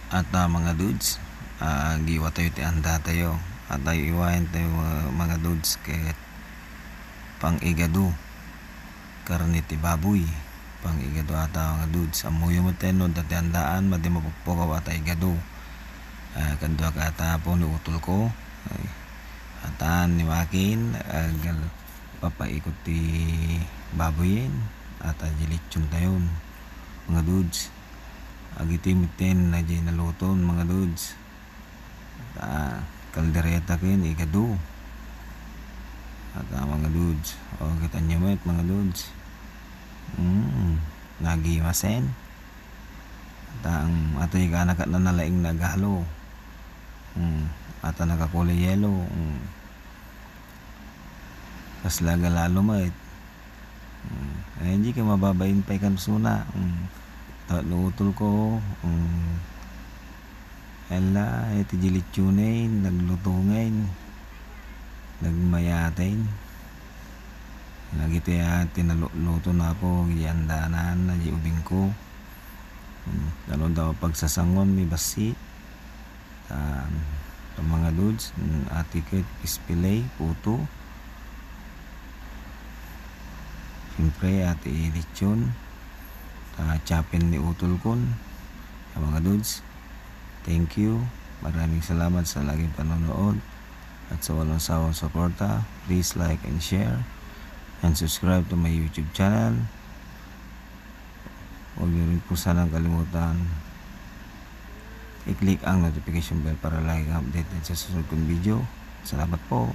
At mga dudes, giwa tayo ti anda tayo at tayo iwain tayo mga dudes kahit pang igado karne ti baboy pang igado ata mga dudes amuyo mo tenod at andaan madi mapupukaw ata igado kadwa ka ata po ni utol ko ataan ni wakin papaikot ti baboyin ata jilitsyon tayon mga dudes agitimutin na di naluton mga dudes kaldereta kin igado at mga dudes kita nyo met mga dudes nagimasen at ato'y kanakat na nalaing naghalo ata nakakulay yelo kasla galalo met hindi ka mababain pa ikan suna nutol ko ela iti jilitsunin naglutungin nagmayatin lagi tinaluluto na ako giandanan na di ubing ko lalo daw pagsasangon may basi mga dudes atikit ispilay puto siyempre ati litsyon chapin ni utol kon mga dudes. Thank you, maraming salamat sa laging panonood at sa walang sawang suporta. Please like and share and subscribe to my YouTube channel. Huwag niyo rin po sanang kalimutan i-click ang notification bell para lagi kang updated sa susunod kong video. Salamat po.